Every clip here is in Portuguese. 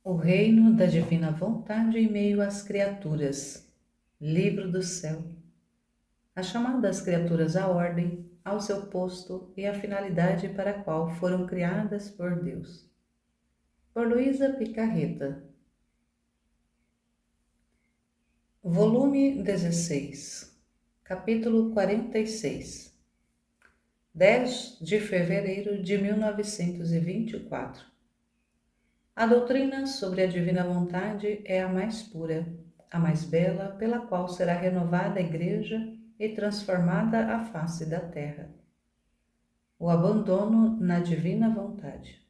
O reino da divina vontade em meio às criaturas. Livro do céu. A chamada das criaturas à ordem, ao seu posto e à finalidade para a qual foram criadas por Deus. Por Luísa Picarreta. Volume 16. Capítulo 46. 10 de fevereiro de 1924. A doutrina sobre a divina vontade é a mais pura, a mais bela, pela qual será renovada a Igreja e transformada a face da terra. O abandono na divina vontade.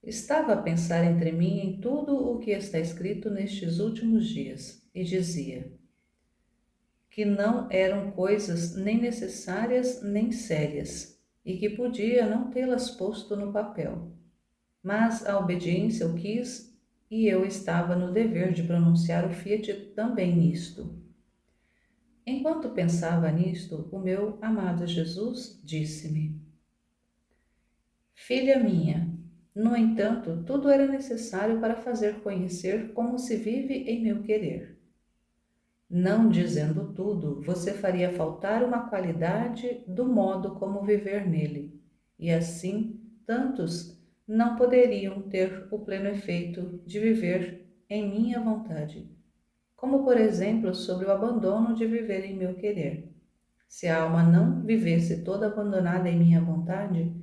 Estava a pensar entre mim em tudo o que está escrito nestes últimos dias e dizia que não eram coisas nem necessárias nem sérias e que podia não tê-las posto no papel. Mas a obediência o quis e eu estava no dever de pronunciar o fiat também nisto. Enquanto pensava nisto, o meu amado Jesus disse-me: Filha minha, no entanto, tudo era necessário para fazer conhecer como se vive em meu querer. Não dizendo tudo, você faria faltar uma qualidade do modo como viver nele, e assim tantos não poderiam ter o pleno efeito de viver em minha vontade, como por exemplo sobre o abandono de viver em meu querer. Se a alma não vivesse toda abandonada em minha vontade,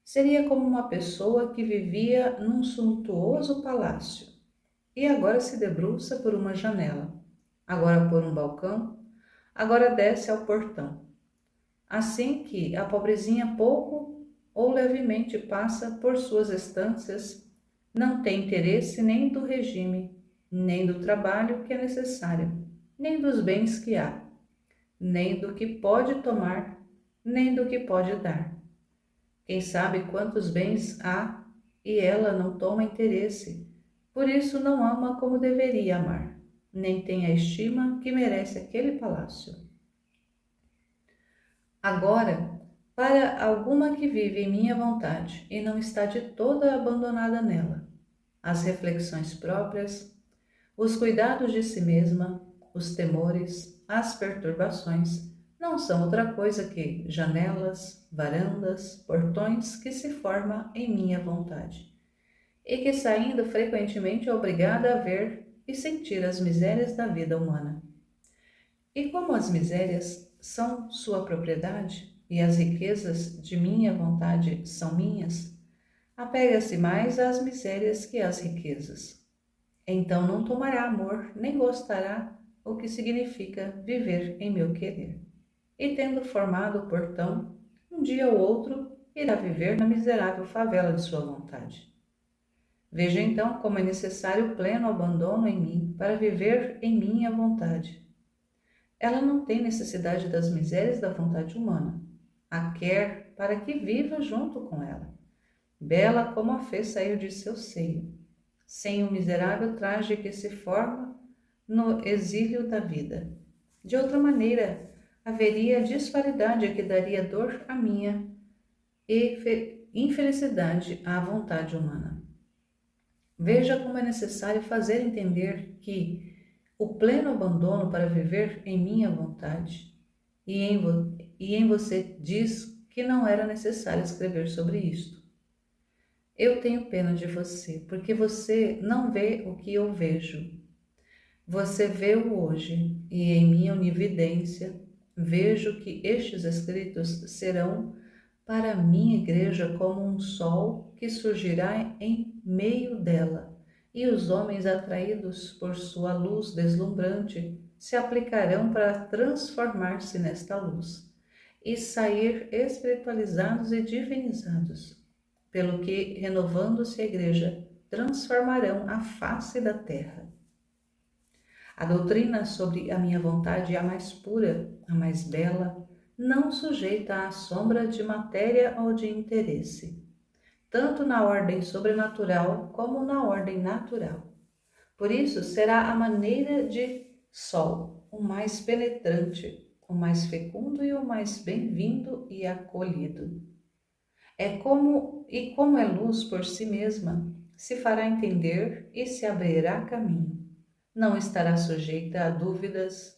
seria como uma pessoa que vivia num suntuoso palácio e agora se debruça por uma janela, agora por um balcão, agora desce ao portão. Assim que a pobrezinha pouco ou levemente passa por suas estâncias, não tem interesse nem do regime, nem do trabalho que é necessário, nem dos bens que há, nem do que pode tomar, nem do que pode dar. Quem sabe quantos bens há e ela não toma interesse, por isso não ama como deveria amar, nem tem a estima que merece aquele palácio. Agora, para alguma que vive em minha vontade e não está de toda abandonada nela, as reflexões próprias, os cuidados de si mesma, os temores, as perturbações, não são outra coisa que janelas, varandas, portões que se formam em minha vontade, e que saindo frequentemente é obrigada a ver e sentir as misérias da vida humana. E como as misérias são sua propriedade e as riquezas de minha vontade são minhas, apega-se mais às misérias que às riquezas. Então não tomará amor, nem gostará o que significa viver em meu querer. E tendo formado o portão, um dia ou outro irá viver na miserável favela de sua vontade. Veja então como é necessário o pleno abandono em mim para viver em minha vontade. Ela não tem necessidade das misérias da vontade humana. A quer para que viva junto com ela, bela como a fez sair de seu seio, sem o miserável traje que se forma no exílio da vida. De outra maneira, haveria disparidade que daria dor à minha e infelicidade à vontade humana. Veja como é necessário fazer entender que o pleno abandono para viver em minha vontade, e em você diz que não era necessário escrever sobre isto. Eu tenho pena de você, porque você não vê o que eu vejo. Você vê-o hoje, e em minha onividência vejo que estes escritos serão para a minha igreja como um sol que surgirá em meio dela, e os homens atraídos por sua luz deslumbrante se aplicarão para transformar-se nesta luz e sair espiritualizados e divinizados, pelo que, renovando-se a igreja, transformarão a face da terra. A doutrina sobre a minha vontade é a mais pura, a mais bela, não sujeita à sombra de matéria ou de interesse, tanto na ordem sobrenatural como na ordem natural. Por isso será a maneira de sol, o mais penetrante, o mais fecundo e o mais bem-vindo e acolhido. Como é luz por si mesma, se fará entender e se abrirá caminho. Não estará sujeita a dúvidas,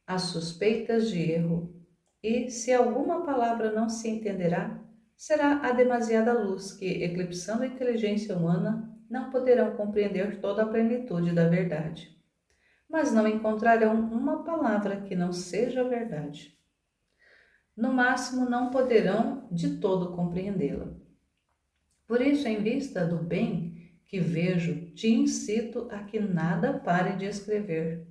a suspeitas de erro, e se alguma palavra não se entenderá, será a demasiada luz que, eclipsando a inteligência humana, não poderão compreender toda a plenitude da verdade. Mas não encontrarão uma palavra que não seja verdade. No máximo, não poderão de todo compreendê-la. Por isso, em vista do bem que vejo, te incito a que nada pare de escrever.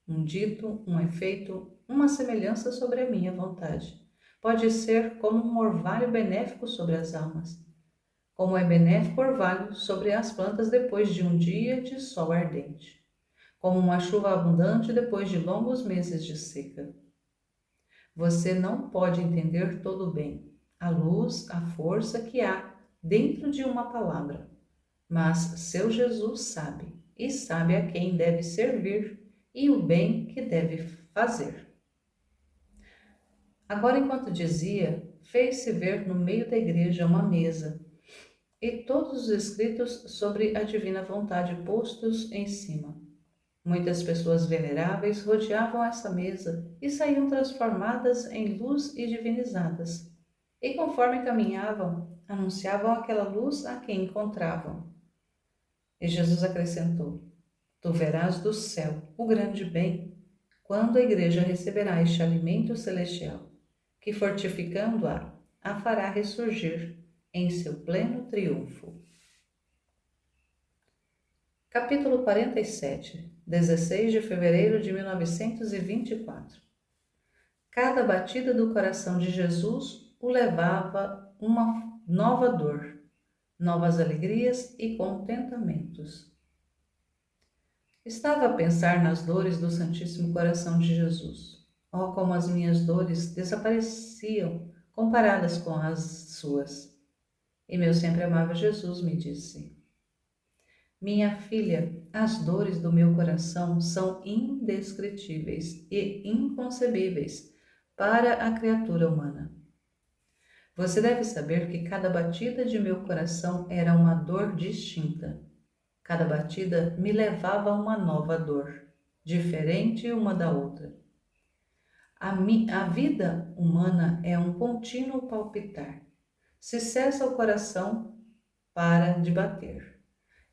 Um dito, um efeito, uma semelhança sobre a minha vontade. Pode ser como um orvalho benéfico sobre as almas, como é benéfico o orvalho sobre as plantas depois de um dia de sol ardente, como uma chuva abundante depois de longos meses de seca. Você não pode entender todo o bem, a luz, a força que há dentro de uma palavra, mas seu Jesus sabe, e sabe a quem deve servir e o bem que deve fazer. Agora, enquanto dizia, fez-se ver no meio da igreja uma mesa e todos os escritos sobre a divina vontade postos em cima. Muitas pessoas veneráveis rodeavam essa mesa e saíam transformadas em luz e divinizadas. E conforme caminhavam, anunciavam aquela luz a quem encontravam. E Jesus acrescentou: Tu verás do céu o grande bem, quando a igreja receberá este alimento celestial, que fortificando-a, a fará ressurgir em seu pleno triunfo. Capítulo 47, 16 de fevereiro de 1924. Cada batida do coração de Jesus o levava uma nova dor, novas alegrias e contentamentos. Estava a pensar nas dores do Santíssimo Coração de Jesus. Oh, como as minhas dores desapareciam comparadas com as suas. E meu sempre amável Jesus me disse: Minha filha, as dores do meu coração são indescritíveis e inconcebíveis para a criatura humana. Você deve saber que cada batida de meu coração era uma dor distinta. Cada batida me levava a uma nova dor, diferente uma da outra. A vida humana é um contínuo palpitar. Se cessa o coração, para de bater.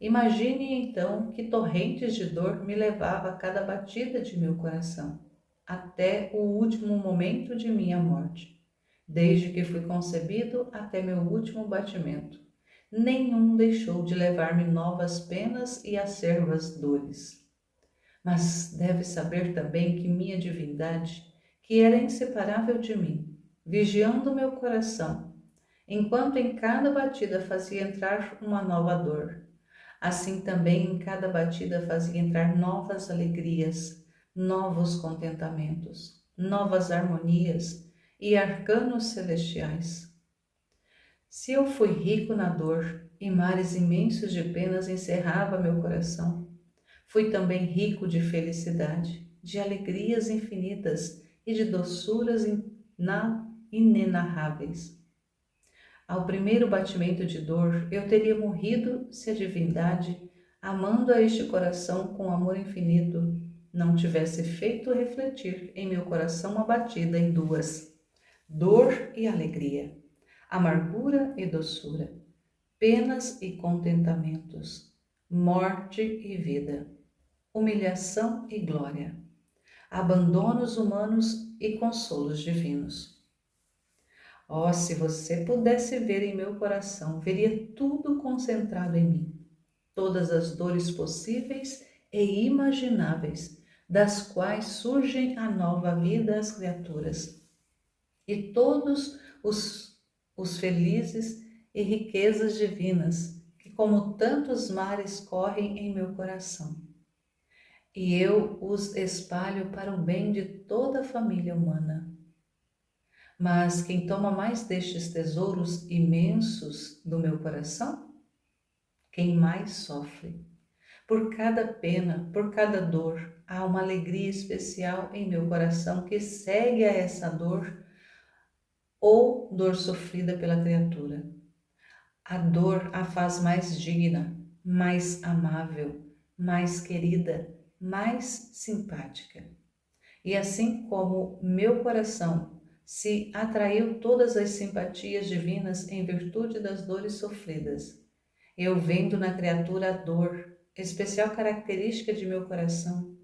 Imagine então que torrentes de dor me levava a cada batida de meu coração, até o último momento de minha morte, desde que fui concebido até meu último batimento. Nenhum deixou de levar-me novas penas e acervas dores. Mas deve saber também que minha divindade, que era inseparável de mim, vigiando meu coração, enquanto em cada batida fazia entrar uma nova dor, assim também em cada batida fazia entrar novas alegrias, novos contentamentos, novas harmonias e arcanos celestiais. Se eu fui rico na dor e mares imensos de penas encerrava meu coração, fui também rico de felicidade, de alegrias infinitas e de doçuras inenarráveis. Ao primeiro batimento de dor, eu teria morrido se a divindade, amando a este coração com amor infinito, não tivesse feito refletir em meu coração uma batida em duas: dor e alegria, amargura e doçura, penas e contentamentos, morte e vida, humilhação e glória, abandonos humanos e consolos divinos. Oh, se você pudesse ver em meu coração, veria tudo concentrado em mim, todas as dores possíveis e imagináveis, das quais surgem a nova vida às criaturas, e todos os felizes e riquezas divinas, que como tantos mares correm em meu coração. E eu os espalho para o bem de toda a família humana. Mas quem toma mais destes tesouros imensos do meu coração? Quem mais sofre? Por cada pena, por cada dor, há uma alegria especial em meu coração que segue a essa dor ou dor sofrida pela criatura. A dor a faz mais digna, mais amável, mais querida, mais simpática. E assim como meu coração se atraiu todas as simpatias divinas em virtude das dores sofridas, eu vendo na criatura a dor, especial característica de meu coração,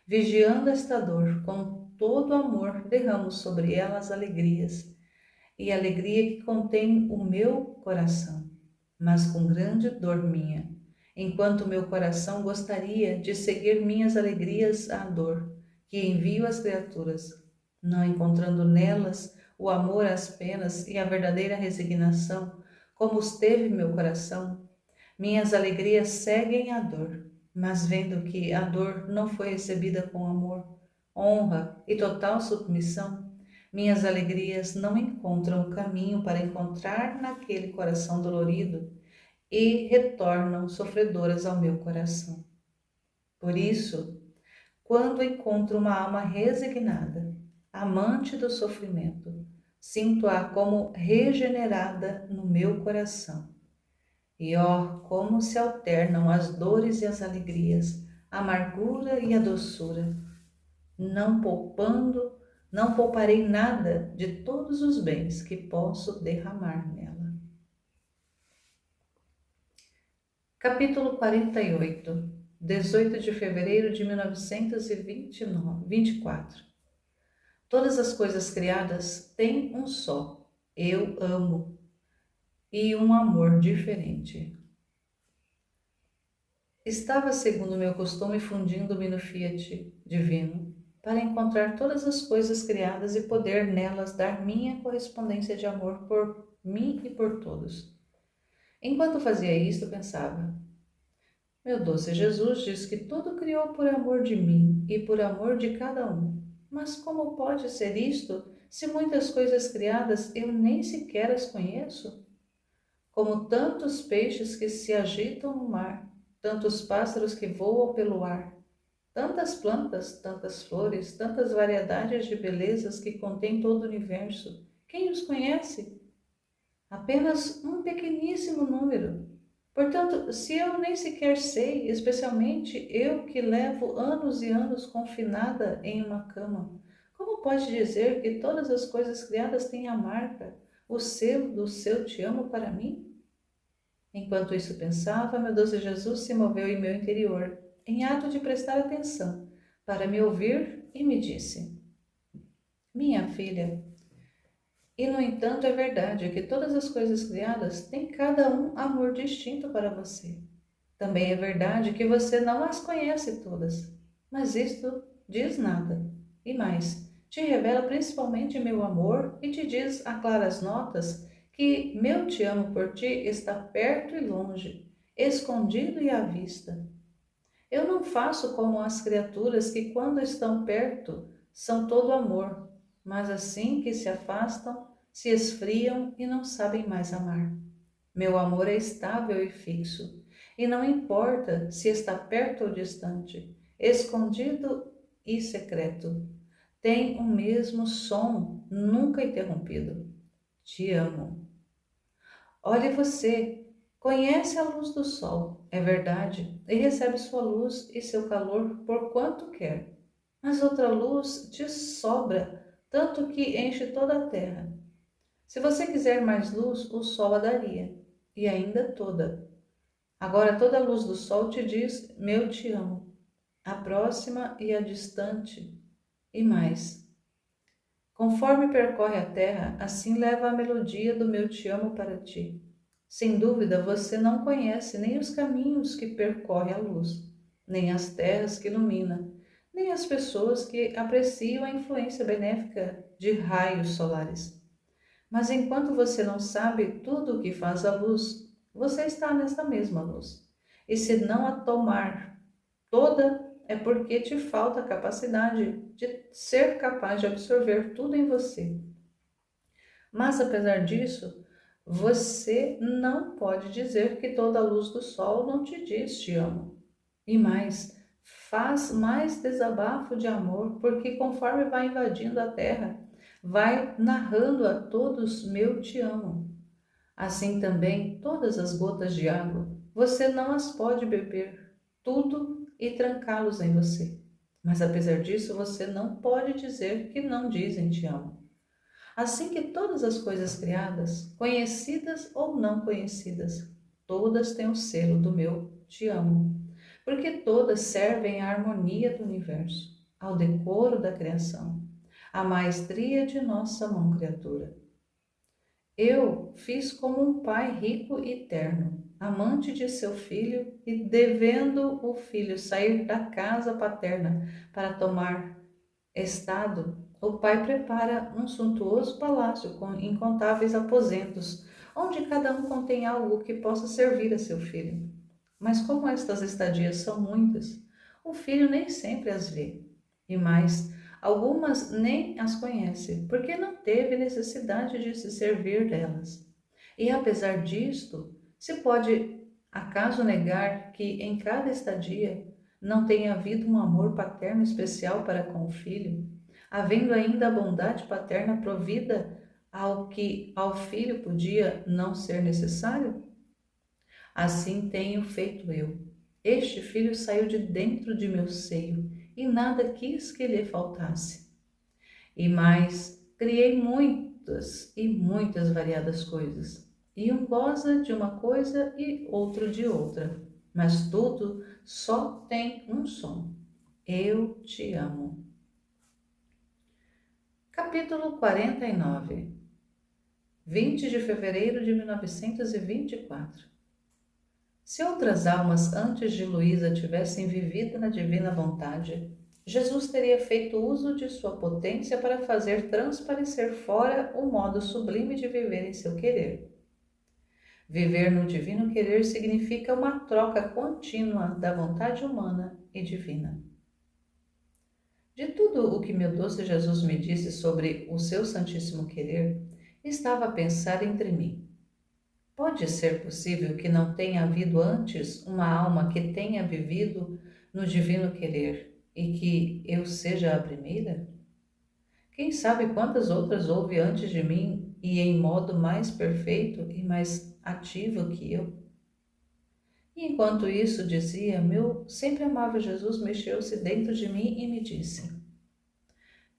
vigiando esta dor com todo amor, derramo sobre ela as alegrias, e a alegria que contém o meu coração, mas com grande dor minha, enquanto meu coração gostaria de seguir minhas alegrias à dor, que envio às criaturas, não encontrando nelas o amor às penas e a verdadeira resignação, como os teve meu coração, minhas alegrias seguem a dor, mas vendo que a dor não foi recebida com amor, honra e total submissão, minhas alegrias não encontram o caminho para encontrar naquele coração dolorido e retornam sofredoras ao meu coração. Por isso, quando encontro uma alma resignada, amante do sofrimento, sinto-a como regenerada no meu coração. E ó, como se alternam as dores e as alegrias, a amargura e a doçura, não poupando, não pouparei nada de todos os bens que posso derramar nela. Capítulo 48, 18 de fevereiro de 1924. Todas as coisas criadas têm um só, eu amo, e um amor diferente. Estava, segundo meu costume, fundindo-me no Fiat divino, para encontrar todas as coisas criadas e poder nelas dar minha correspondência de amor por mim e por todos. Enquanto fazia isto, pensava: meu doce Jesus diz que tudo criou por amor de mim e por amor de cada um. Mas como pode ser isto, se muitas coisas criadas eu nem sequer as conheço? Como tantos peixes que se agitam no mar, tantos pássaros que voam pelo ar, tantas plantas, tantas flores, tantas variedades de belezas que contém todo o universo. Quem os conhece? Apenas um pequeníssimo número. Portanto, se eu nem sequer sei, especialmente eu que levo anos e anos confinada em uma cama, como pode dizer que todas as coisas criadas têm a marca, o selo do seu te amo para mim? Enquanto isso pensava, meu doce Jesus se moveu em meu interior, em ato de prestar atenção, para me ouvir e me disse: minha filha, e no entanto é verdade que todas as coisas criadas têm cada um amor distinto para você. Também é verdade que você não as conhece todas, mas isto diz nada. E mais, te revela principalmente meu amor e te diz a claras notas que meu te amo por ti está perto e longe, escondido e à vista. Eu não faço como as criaturas que, quando estão perto, são todo amor, mas assim que se afastam, se esfriam e não sabem mais amar. Meu amor é estável e fixo, e não importa se está perto ou distante, escondido e secreto. Tem o mesmo som, nunca interrompido. Te amo. Olhe você, conhece a luz do sol, é verdade, e recebe sua luz e seu calor por quanto quer. Mas outra luz te sobra, tanto que enche toda a terra. Se você quiser mais luz, o sol a daria, e ainda toda. Agora toda a luz do sol te diz, meu te amo, a próxima e a distante, e mais. Conforme percorre a terra, assim leva a melodia do meu te amo para ti. Sem dúvida, você não conhece nem os caminhos que percorre a luz, nem as terras que ilumina, nem as pessoas que apreciam a influência benéfica de raios solares. Mas enquanto você não sabe tudo o que faz a luz, você está nessa mesma luz. E se não a tomar toda, é porque te falta a capacidade de ser capaz de absorver tudo em você. Mas apesar disso, você não pode dizer que toda a luz do sol não te diz te amo. E mais, faz mais desabafo de amor, porque conforme vai invadindo a terra, vai narrando a todos meu te amo. Assim também todas as gotas de água Você não as pode beber tudo e trancá-los em você. Mas apesar disso, você não pode dizer que não dizem te amo. Assim que todas as coisas criadas, conhecidas ou não conhecidas, todas têm o selo do meu te amo, porque todas servem à harmonia do universo, ao decoro da criação, à maestria de nossa mão criatura. Eu fiz como um pai rico e terno, amante de seu filho e devendo o filho sair da casa paterna para tomar estado, o pai prepara um suntuoso palácio com incontáveis aposentos, onde cada um contém algo que possa servir a seu filho. Mas como estas estadias são muitas, o filho nem sempre as vê. E mais, algumas nem as conhece, porque não teve necessidade de se servir delas. E apesar disto, se pode acaso negar que em cada estadia não tenha havido um amor paterno especial para com o filho, havendo ainda a bondade paterna provida ao que ao filho podia não ser necessário? Assim tenho feito eu. Este filho saiu de dentro de meu seio e nada quis que lhe faltasse. E mais, criei muitas e muitas variadas coisas. E um goza de uma coisa e outro de outra. Mas tudo só tem um som. Eu te amo. Capítulo 49. 20 de fevereiro de 1924. Se outras almas antes de Luísa tivessem vivido na divina vontade, Jesus teria feito uso de sua potência para fazer transparecer fora o modo sublime de viver em seu querer. Viver no divino querer significa uma troca contínua da vontade humana e divina. De tudo o que meu doce Jesus me disse sobre o seu santíssimo querer, estava a pensar entre mim. Pode ser possível que não tenha havido antes uma alma que tenha vivido no divino querer e que eu seja a primeira? Quem sabe quantas outras houve antes de mim e em modo mais perfeito e mais ativo que eu? E enquanto isso dizia, meu sempre amável Jesus mexeu-se dentro de mim e me disse: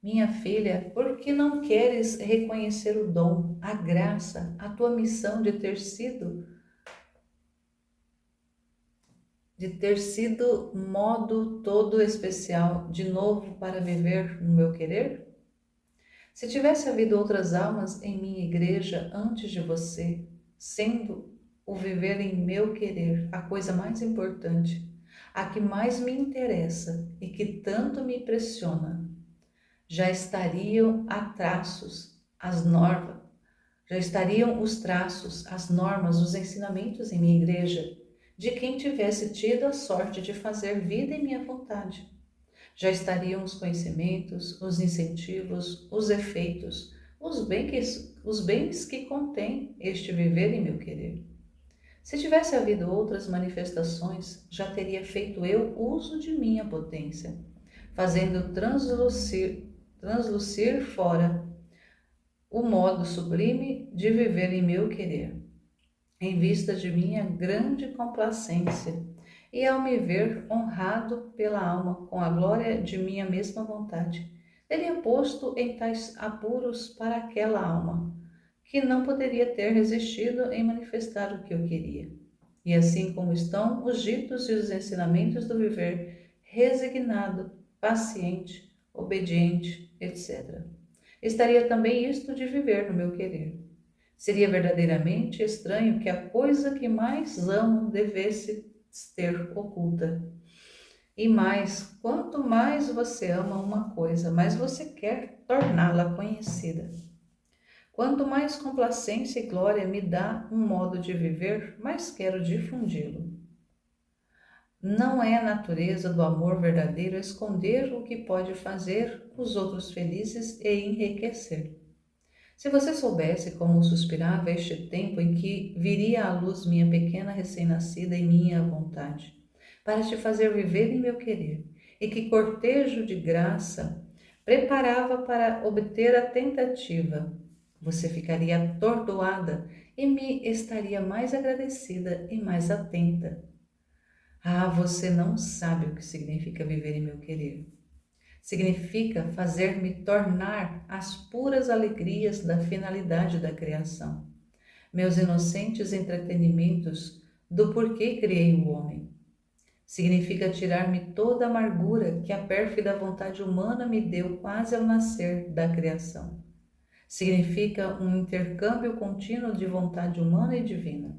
Minha filha, por que não queres reconhecer o dom, a graça, a tua missão de ter sido modo todo especial de novo para viver no meu querer? Se tivesse havido outras almas em minha igreja antes de você, sendo o viver em meu querer a coisa mais importante, a que mais me interessa e que tanto me impressiona, já estariam a traços, as normas, já estariam os traços, as normas, os ensinamentos em minha igreja, de quem tivesse tido a sorte de fazer vida em minha vontade. Já estariam os conhecimentos, os incentivos, os efeitos, os bens que contém este viver em meu querer. Se tivesse havido outras manifestações, já teria feito eu uso de minha potência, fazendo translucir fora o modo sublime de viver em meu querer, em vista de minha grande complacência, e ao me ver honrado pela alma com a glória de minha mesma vontade, teria posto em tais apuros para aquela alma, que não poderia ter resistido em manifestar o que eu queria. E assim como estão os ditos e os ensinamentos do viver resignado, paciente, obediente, etc. Estaria também isto de viver no meu querer. Seria verdadeiramente estranho que a coisa que mais amo devesse ter oculta. E mais, quanto mais você ama uma coisa, mais você quer torná-la conhecida. Quanto mais complacência e glória me dá um modo de viver, mais quero difundi-lo. Não é a natureza do amor verdadeiro esconder o que pode fazer os outros felizes e enriquecer. Se você soubesse como suspirava este tempo em que viria à luz minha pequena recém-nascida em minha vontade, para te fazer viver em meu querer, e que cortejo de graça preparava para obter a tentativa, você ficaria atordoada e me estaria mais agradecida e mais atenta. Ah, você não sabe o que significa viver em meu querer. Significa fazer-me tornar as puras alegrias da finalidade da criação, meus inocentes entretenimentos do porquê criei o homem. Significa tirar-me toda a amargura que a pérfida vontade humana me deu quase ao nascer da criação. Significa um intercâmbio contínuo de vontade humana e divina.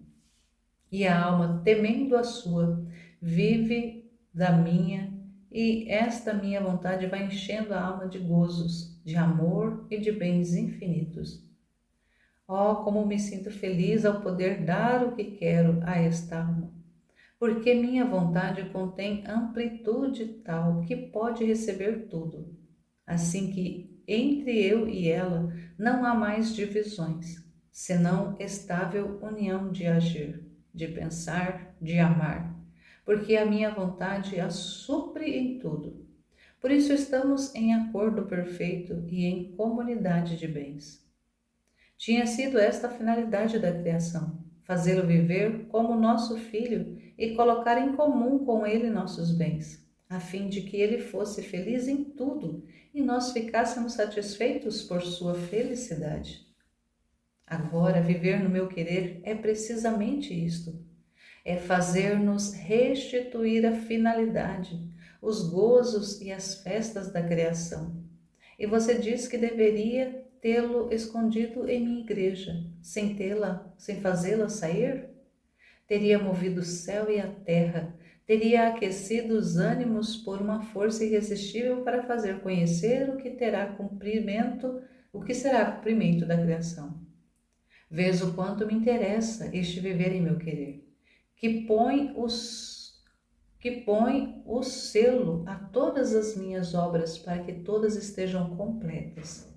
E a alma, temendo a sua, vive da minha, e esta minha vontade vai enchendo a alma de gozos, de amor e de bens infinitos. Oh, como me sinto feliz ao poder dar o que quero a esta alma, porque minha vontade contém amplitude tal que pode receber tudo, assim que entre eu e ela não há mais divisões, senão estável união de agir, de pensar, de amar, porque a minha vontade a supre em tudo. Por isso estamos em acordo perfeito e em comunidade de bens. Tinha sido esta a finalidade da criação, fazê-lo viver como nosso filho e colocar em comum com ele nossos bens, a fim de que ele fosse feliz em tudo e nós ficássemos satisfeitos por sua felicidade. Agora, viver no meu querer é precisamente isto: é fazer-nos restituir a finalidade, os gozos e as festas da criação. E você diz que deveria tê-lo escondido em minha igreja, sem fazê-la sair? Teria movido o céu e a terra, teria aquecido os ânimos por uma força irresistível para fazer conhecer o que será cumprimento da criação. Vês o quanto me interessa este viver em meu querer, que põe o selo a todas as minhas obras para que todas estejam completas.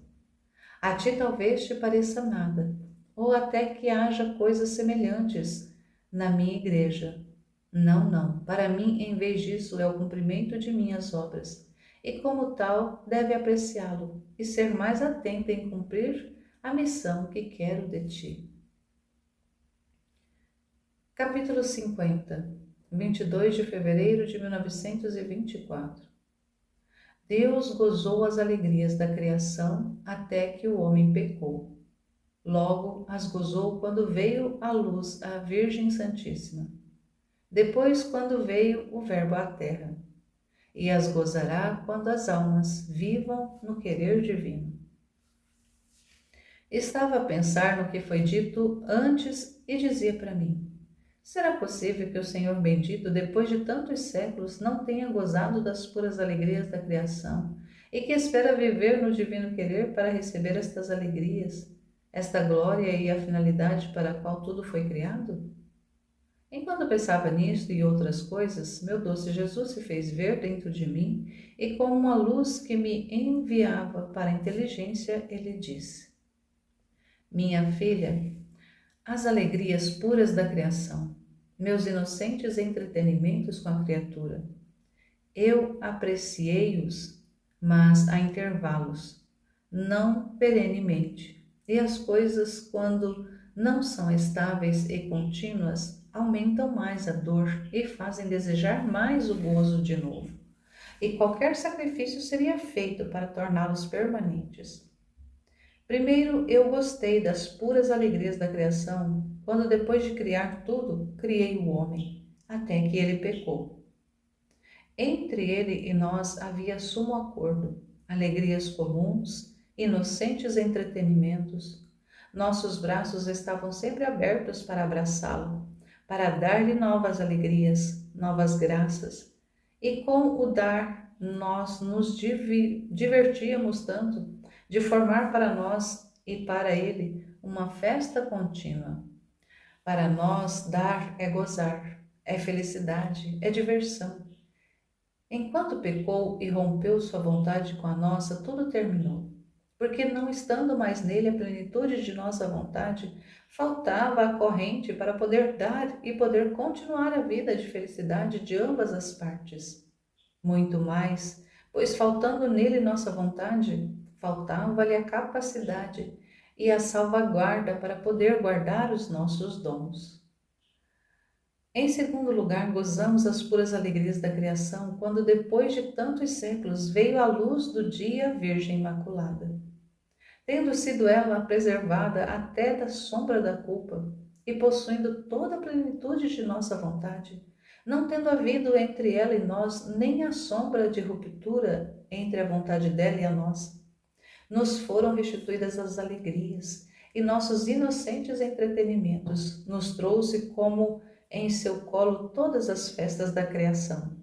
A ti talvez te pareça nada, ou até que haja coisas semelhantes na minha igreja. Não, não, para mim, em vez disso, é o cumprimento de minhas obras, e como tal, deve apreciá-lo e ser mais atenta em cumprir a missão que quero de ti. Capítulo 50, 22 de fevereiro de 1924. Deus gozou as alegrias da criação até que o homem pecou. Logo as gozou quando veio à luz a Virgem Santíssima. Depois, quando veio o Verbo à terra. E as gozará quando as almas vivam no querer divino. Estava a pensar no que foi dito antes e dizia para mim: será possível que o Senhor bendito, depois de tantos séculos, não tenha gozado das puras alegrias da criação e que espera viver no divino querer para receber estas alegrias, esta glória e a finalidade para a qual tudo foi criado? Enquanto pensava nisto e outras coisas, meu doce Jesus se fez ver dentro de mim e, com uma luz que me enviava para a inteligência, ele disse: minha filha, as alegrias puras da criação, meus inocentes entretenimentos com a criatura, eu apreciei-os, mas a intervalos, não perenemente, e as coisas, quando não são estáveis e contínuas, aumentam mais a dor e fazem desejar mais o gozo de novo. E qualquer sacrifício seria feito para torná-los permanentes. Primeiro, eu gostei das puras alegrias da criação, quando depois de criar tudo, criei o homem, até que ele pecou. Entre ele e nós havia sumo acordo, alegrias comuns, inocentes entretenimentos. Nossos braços estavam sempre abertos para abraçá-lo, para dar-lhe novas alegrias, novas graças. E com o dar, nós nos divertíamos tanto de formar para nós e para ele uma festa contínua. Para nós, dar é gozar, é felicidade, é diversão. Enquanto pecou e rompeu sua vontade com a nossa, tudo terminou. Porque não estando mais nele a plenitude de nossa vontade, faltava a corrente para poder dar e poder continuar a vida de felicidade de ambas as partes. Muito mais, pois faltando nele nossa vontade, faltava-lhe a capacidade, e a salvaguarda para poder guardar os nossos dons. Em segundo lugar, gozamos as puras alegrias da criação quando, depois de tantos séculos, veio a luz do dia a Virgem Imaculada. Tendo sido ela preservada até da sombra da culpa e possuindo toda a plenitude de nossa vontade, não tendo havido entre ela e nós nem a sombra de ruptura entre a vontade dela e a nossa, nos foram restituídas as alegrias e nossos inocentes entretenimentos nos trouxe como em seu colo todas as festas da criação.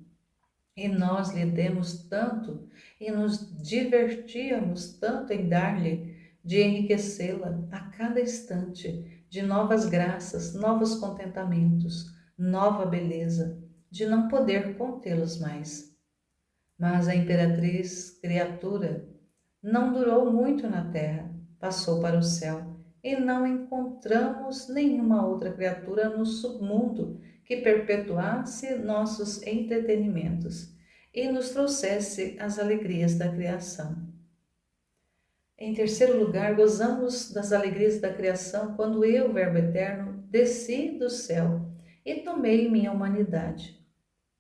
E nós lhe demos tanto e nos divertíamos tanto em dar-lhe, de enriquecê-la a cada instante, de novas graças, novos contentamentos, nova beleza, de não poder contê-los mais. Mas a imperatriz criatura não durou muito na terra, passou para o céu, e não encontramos nenhuma outra criatura no submundo que perpetuasse nossos entretenimentos e nos trouxesse as alegrias da criação. Em terceiro lugar, gozamos das alegrias da criação quando eu, Verbo Eterno, desci do céu e tomei minha humanidade.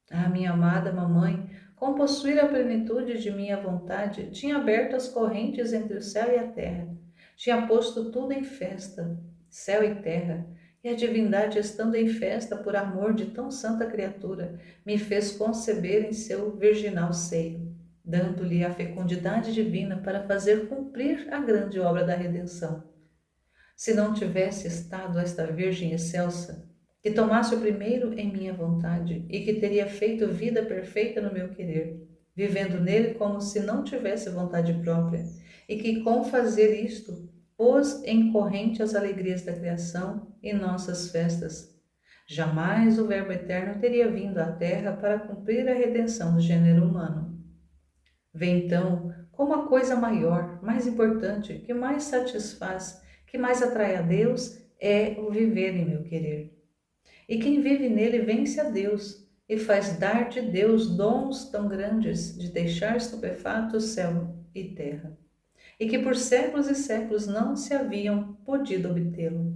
Ah, minha amada mamãe, com possuir a plenitude de minha vontade, tinha aberto as correntes entre o céu e a terra, tinha posto tudo em festa, céu e terra, e a divindade, estando em festa por amor de tão santa criatura, me fez conceber em seu virginal seio, dando-lhe a fecundidade divina para fazer cumprir a grande obra da redenção. Se não tivesse estado esta Virgem excelsa, que tomasse o primeiro em minha vontade e que teria feito vida perfeita no meu querer, vivendo nele como se não tivesse vontade própria, e que com fazer isto pôs em corrente as alegrias da criação e nossas festas, jamais o Verbo Eterno teria vindo à Terra para cumprir a redenção do gênero humano. Vê então como a coisa maior, mais importante, que mais satisfaz, que mais atrai a Deus é o viver em meu querer. E quem vive nele vence a Deus e faz dar de Deus dons tão grandes de deixar estupefatos céu e terra, e que por séculos e séculos não se haviam podido obtê-lo.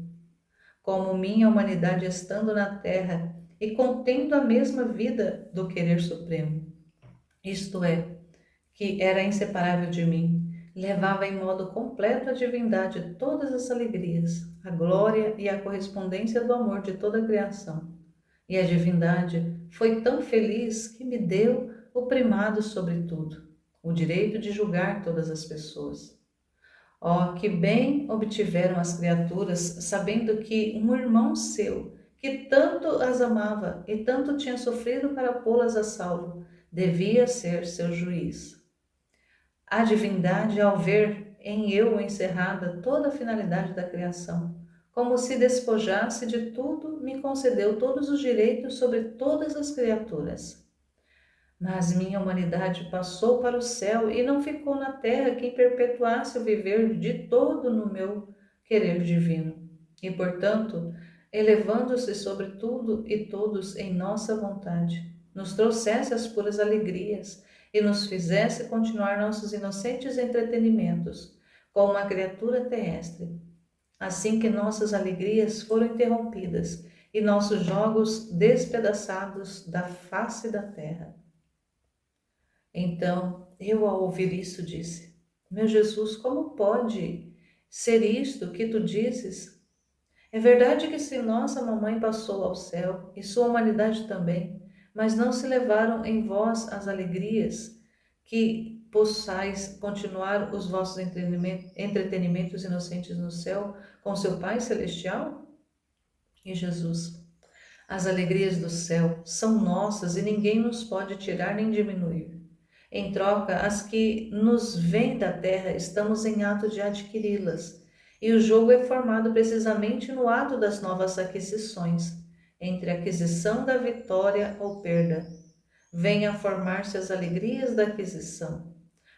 Como minha humanidade estando na terra e contendo a mesma vida do querer supremo, isto é, que era inseparável de mim, levava em modo completo a divindade todas as alegrias, a glória e a correspondência do amor de toda a criação. E a divindade foi tão feliz que me deu o primado sobre tudo, o direito de julgar todas as pessoas. Oh, que bem obtiveram as criaturas, sabendo que um irmão seu, que tanto as amava e tanto tinha sofrido para pô-las a salvo, devia ser seu juiz. A divindade, ao ver em eu encerrada toda a finalidade da criação, como se despojasse de tudo, me concedeu todos os direitos sobre todas as criaturas. Mas minha humanidade passou para o céu e não ficou na terra quem perpetuasse o viver de todo no meu querer divino. E, portanto, elevando-se sobre tudo e todos em nossa vontade, nos trouxesse as puras alegrias e nos fizesse continuar nossos inocentes entretenimentos, como uma criatura terrestre. Assim que nossas alegrias foram interrompidas e nossos jogos despedaçados da face da terra. Então, eu ao ouvir isso disse, meu Jesus, como pode ser isto que tu dizes? É verdade que se nossa mamãe passou ao céu e sua humanidade também, mas não se levaram em vós as alegrias que possais continuar os vossos entretenimentos inocentes no céu com seu Pai Celestial? E Jesus, as alegrias do céu são nossas e ninguém nos pode tirar nem diminuir. Em troca, as que nos vêm da terra, estamos em ato de adquiri-las. E o jogo é formado precisamente no ato das novas aquisições, entre a aquisição da vitória ou perda. Vêm a formar-se as alegrias da aquisição.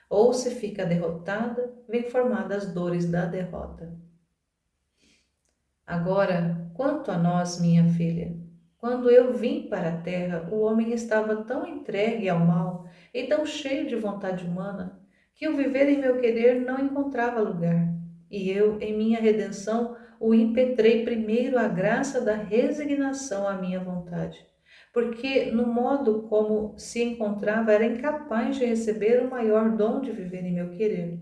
Ou se fica derrotada, vem formada as dores da derrota. Agora, quanto a nós, minha filha, quando eu vim para a terra, o homem estava tão entregue ao mal e tão cheio de vontade humana que o viver em meu querer não encontrava lugar. e eu, em minha redenção, o impetrei primeiro à graça da resignação à minha vontade, porque no modo como se encontrava era incapaz de receber o maior dom de viver em meu querer,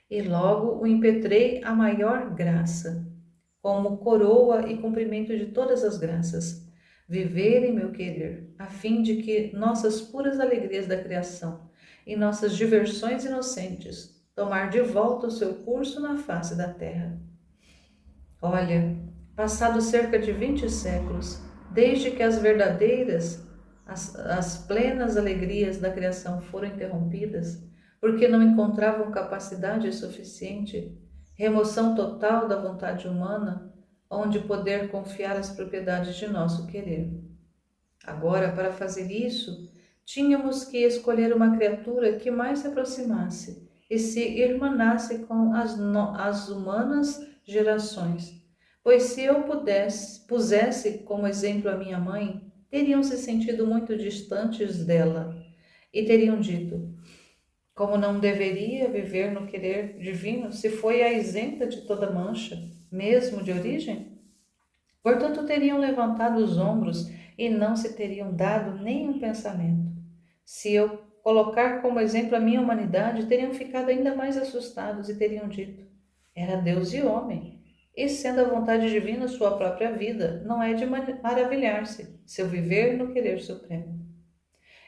e logo o impetrei à maior graça, como coroa e cumprimento de todas as graças, viver em meu querer, a fim de que nossas puras alegrias da criação e nossas diversões inocentes tomar de volta o seu curso na face da terra. Olha, passados cerca de 20 séculos, desde que as verdadeiras, as plenas alegrias da criação foram interrompidas, porque não encontravam capacidade suficiente, remoção total da vontade humana, onde poder confiar as propriedades de nosso querer. Agora, para fazer isso, tínhamos que escolher uma criatura que mais se aproximasse e se irmanasse com as humanas gerações. Pois se eu pusesse como exemplo a minha mãe, teriam se sentido muito distantes dela e teriam dito: como não deveria viver no querer divino se foi a isenta de toda mancha, mesmo de origem? Portanto, teriam levantado os ombros e não se teriam dado nenhum pensamento. Se eu colocar como exemplo a minha humanidade, teriam ficado ainda mais assustados e teriam dito: era Deus e homem. E sendo a vontade divina sua própria vida, não é de maravilhar-se, seu viver no querer supremo.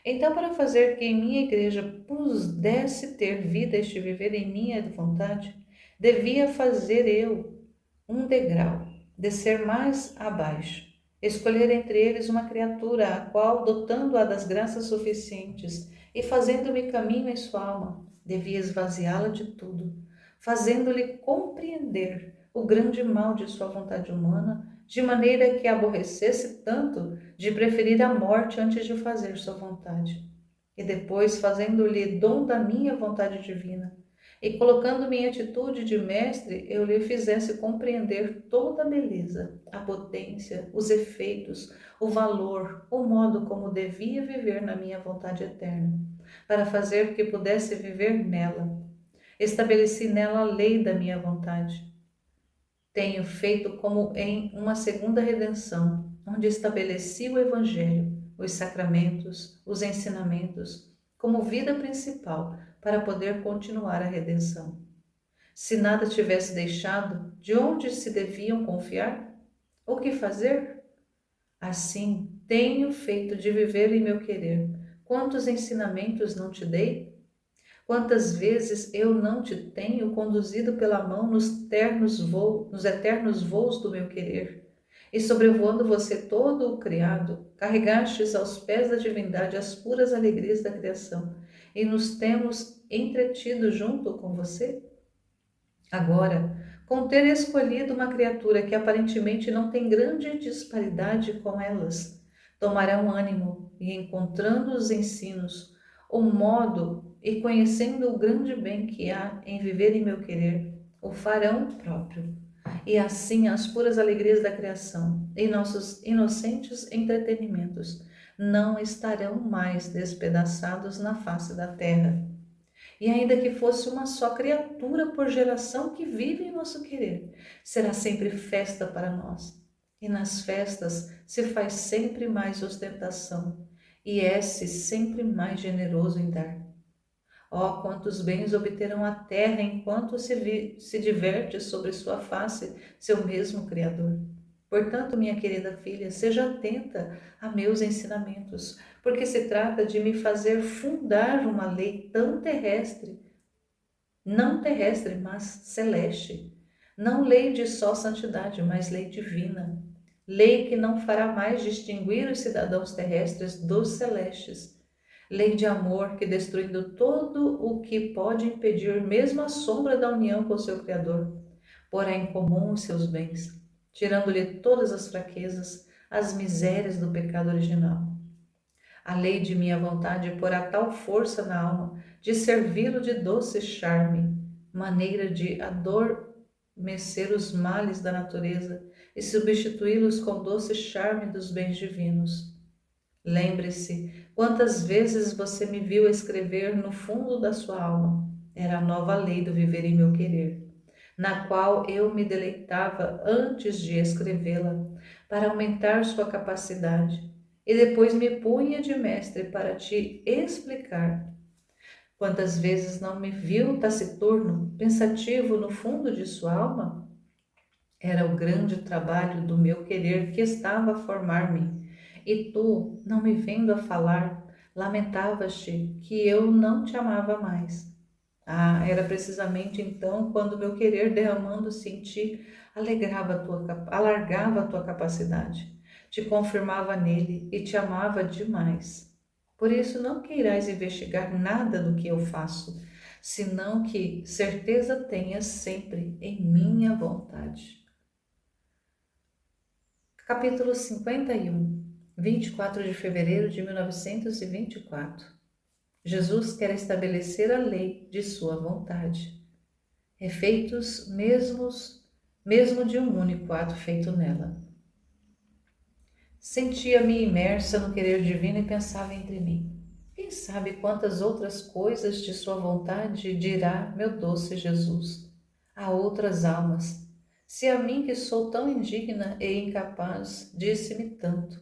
Então, para fazer que em minha igreja pudesse ter vida este viver em minha vontade, devia fazer eu um degrau, descer mais abaixo, escolher entre eles uma criatura, a qual, dotando-a das graças suficientes e fazendo-me caminho em sua alma, devia esvaziá-la de tudo, fazendo-lhe compreender o grande mal de sua vontade humana, de maneira que aborrecesse tanto de preferir a morte antes de fazer sua vontade. E depois, fazendo-lhe dom da minha vontade divina, e colocando-me em atitude de mestre, eu lhe fizesse compreender toda a beleza, a potência, os efeitos, o valor, o modo como devia viver na minha vontade eterna, para fazer que pudesse viver nela. Estabeleci nela a lei da minha vontade. Tenho feito como em uma segunda redenção, onde estabeleci o Evangelho, os sacramentos, os ensinamentos, como vida principal para poder continuar a redenção. Se nada tivesse deixado, de onde se deviam confiar? O que fazer? Assim, tenho feito de viver em meu querer. Quantos ensinamentos não te dei? Quantas vezes eu não te tenho conduzido pela mão nos eternos voos do meu querer? E sobrevoando você todo o criado, carregastes aos pés da divindade as puras alegrias da criação, e nos temos entretido junto com você? Agora, com ter escolhido uma criatura que aparentemente não tem grande disparidade com elas, tomarão ânimo e, encontrando os ensinos, o modo e conhecendo o grande bem que há em viver em meu querer, o farão próprio. E assim as puras alegrias da criação e nossos inocentes entretenimentos não estarão mais despedaçados na face da terra. E ainda que fosse uma só criatura por geração que vive em nosso querer, será sempre festa para nós. E nas festas se faz sempre mais ostentação, e é-se sempre mais generoso em dar. Oh, quantos bens obterão a terra enquanto se diverte sobre sua face seu mesmo Criador. Portanto, minha querida filha, seja atenta a meus ensinamentos, porque se trata de me fazer fundar uma lei tão terrestre, não terrestre, mas celeste. Não lei de só santidade, mas lei divina. Lei que não fará mais distinguir os cidadãos terrestres dos celestes. Lei de amor que, destruindo todo o que pode impedir mesmo a sombra da união com o seu Criador, porá em comum os seus bens, tirando-lhe todas as fraquezas, as misérias do pecado original. A lei de minha vontade porá tal força na alma de servi-lo de doce charme, maneira de adormecer os males da natureza e substituí-los com doce charme dos bens divinos. Lembre-se quantas vezes você me viu escrever no fundo da sua alma. Era a nova lei do viver em meu querer. na qual eu me deleitava antes de escrevê-la, para aumentar sua capacidade, e depois me punha de mestre para te explicar. Quantas vezes não me viu taciturno, pensativo no fundo de sua alma? Era o grande trabalho do meu querer que estava a formar-me, e tu, não me vendo a falar, lamentavas-te que eu não te amava mais. Ah, era precisamente então quando meu querer derramando-se em ti alargava a tua capacidade, te confirmava nele e te amava demais. Por isso não queirais investigar nada do que eu faço, senão que certeza tenhas sempre em minha vontade. Capítulo 51, 24 de fevereiro de 1924. Jesus quer estabelecer a lei de sua vontade. Efeitos mesmo de um único ato feito nela. Sentia-me imersa no querer divino e pensava entre mim. Quem sabe quantas outras coisas de sua vontade dirá meu doce Jesus a outras almas, se a mim que sou tão indigna e incapaz disse-me tanto.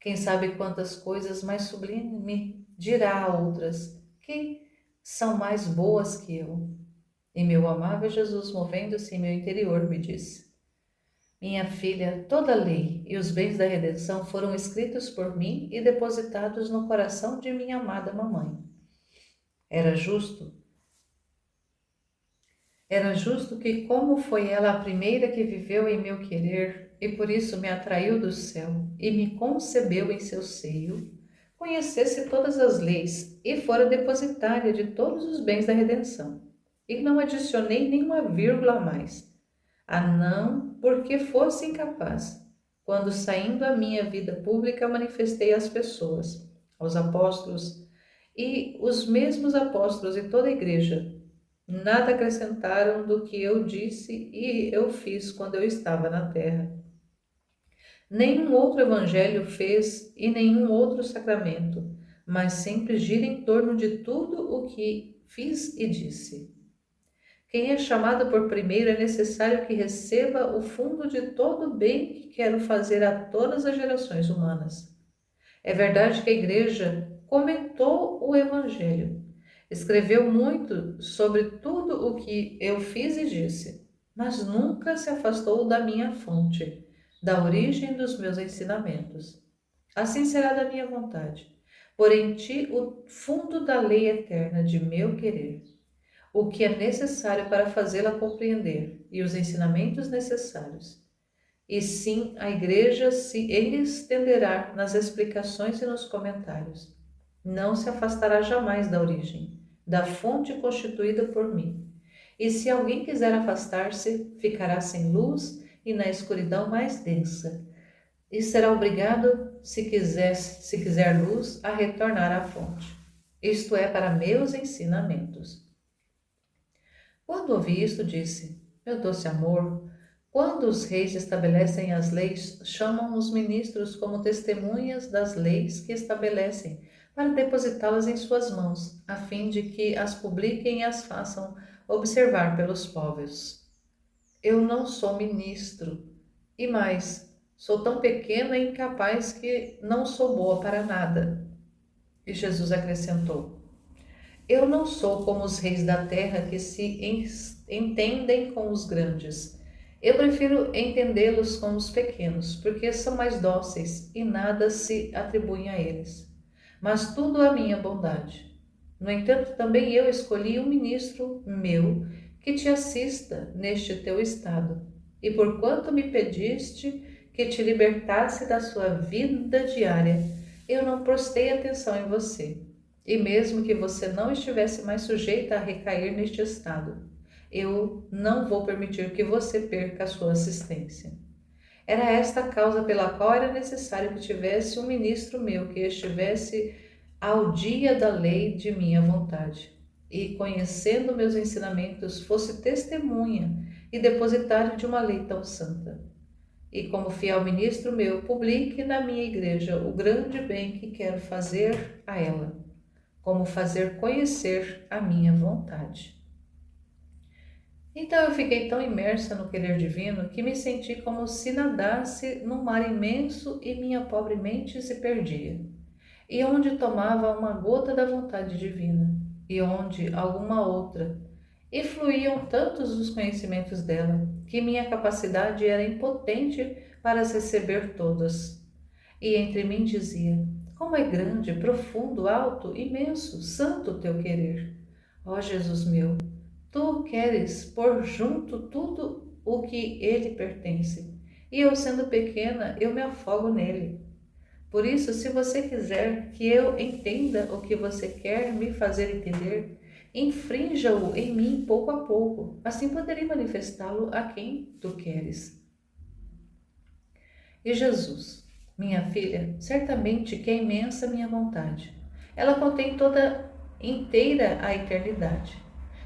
Quem sabe quantas coisas mais sublimes me dirá a outras, que são mais boas que eu. E meu amável Jesus, movendo-se em meu interior, me disse: Minha filha, toda a lei e os bens da redenção foram escritos por mim e depositados no coração de minha amada mamãe. Era justo Era justo que, como foi ela a primeira que viveu em meu querer, e por isso me atraiu do céu e me concebeu em seu seio, conhecesse todas as leis e fora depositária de todos os bens da redenção. E não adicionei nenhuma vírgula a mais, a não porque fosse incapaz. Quando saindo a minha vida pública manifestei às pessoas, aos apóstolos, e os mesmos apóstolos e toda a igreja, nada acrescentaram do que eu disse e eu fiz quando eu estava na terra. Nenhum outro evangelho fez e nenhum outro sacramento, mas sempre gira em torno de tudo o que fiz e disse. Quem é chamado por primeiro é necessário que receba o fundo de todo o bem que quero fazer a todas as gerações humanas. É verdade que a Igreja comentou o Evangelho, escreveu muito sobre tudo o que eu fiz e disse, mas nunca se afastou da minha fonte, da origem dos meus ensinamentos. Assim será da minha vontade, por em ti o fundo da lei eterna de meu querer, o que é necessário para fazê-la compreender e os ensinamentos necessários. E sim, a Igreja se estenderá nas explicações e nos comentários. Não se afastará jamais da origem, da fonte constituída por mim. E se alguém quiser afastar-se, ficará sem luz e na escuridão mais densa. E será obrigado, se quiser luz, a retornar à fonte. Isto é para meus ensinamentos. Quando ouvi isto, disse: Meu doce amor, quando os reis estabelecem as leis, chamam os ministros como testemunhas das leis que estabelecem, para depositá-las em suas mãos, a fim de que as publiquem e as façam observar pelos povos. Eu não sou ministro, e mais, sou tão pequena e incapaz que não sou boa para nada. E Jesus acrescentou: Eu não sou como os reis da terra que se entendem com os grandes. Eu prefiro entendê-los com os pequenos, porque são mais dóceis e nada se atribuem a eles. Mas tudo a minha bondade. No entanto, também eu escolhi um ministro meu que te assista neste teu estado. E porquanto me pediste que te libertasse da sua vida diária, eu não prestei atenção em você. E mesmo que você não estivesse mais sujeita a recair neste estado, eu não vou permitir que você perca a sua assistência. Era esta a causa pela qual era necessário que tivesse um ministro meu que estivesse ao dia da lei de minha vontade, e, conhecendo meus ensinamentos, fosse testemunha e depositário de uma lei tão santa. E, como fiel ministro meu, publique na minha igreja o grande bem que quero fazer a ela, como fazer conhecer a minha vontade. Então eu fiquei tão imersa no querer divino que me senti como se nadasse num mar imenso e minha pobre mente se perdia. E onde tomava uma gota da vontade divina, e onde alguma outra, e fluíam tantos os conhecimentos dela, que minha capacidade era impotente para as receber todas. E entre mim dizia: como é grande, profundo, alto, imenso, santo o teu querer. Ó Jesus meu, tu queres pôr junto tudo o que ele pertence, e eu, sendo pequena, eu me afogo nele. Por isso, se você quiser que eu entenda o que você quer me fazer entender, infrinja-o em mim pouco a pouco, assim poderei manifestá-lo a quem tu queres. E Jesus, minha filha, certamente que é imensa minha vontade. Ela contém toda inteira a eternidade.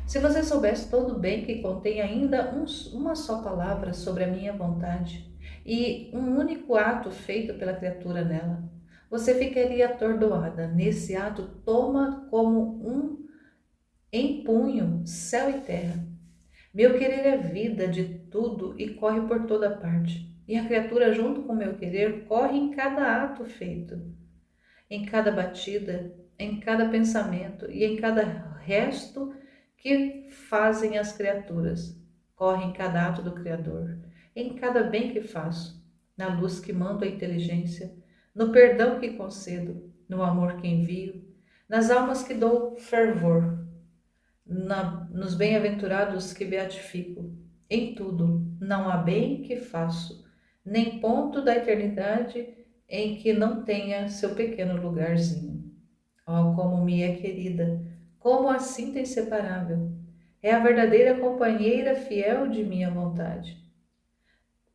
Se você soubesse todo o bem que contém ainda uma só palavra sobre a minha vontade e um único ato feito pela criatura nela, você ficaria atordoada. Nesse ato, toma como um empunho céu e terra. Meu querer é vida de tudo e corre por toda parte. E a criatura, junto com meu querer, corre em cada ato feito, em cada batida, em cada pensamento e em cada resto que fazem as criaturas. Corre em cada ato do Criador, em cada bem que faço, na luz que mando a inteligência, no perdão que concedo, no amor que envio, nas almas que dou fervor, nos bem-aventurados que beatifico. Em tudo não há bem que faço, nem ponto da eternidade em que não tenha seu pequeno lugarzinho. Oh, como me é querida, como a sinto inseparável. É a verdadeira companheira fiel de minha vontade,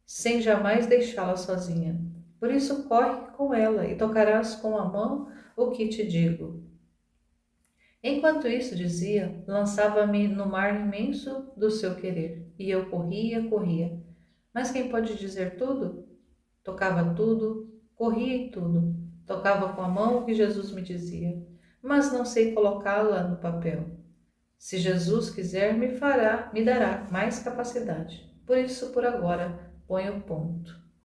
sem jamais deixá-la sozinha. Por isso corre com ela e tocarás com a mão o que te digo. Enquanto isso dizia, lançava-me no mar imenso do seu querer, e eu corria, corria. Mas quem pode dizer tudo? Tocava tudo, corria em tudo, tocava com a mão o que Jesus me dizia, mas não sei colocá-la no papel. Se Jesus quiser, me dará mais capacidade. Por isso, por agora, ponho ponto.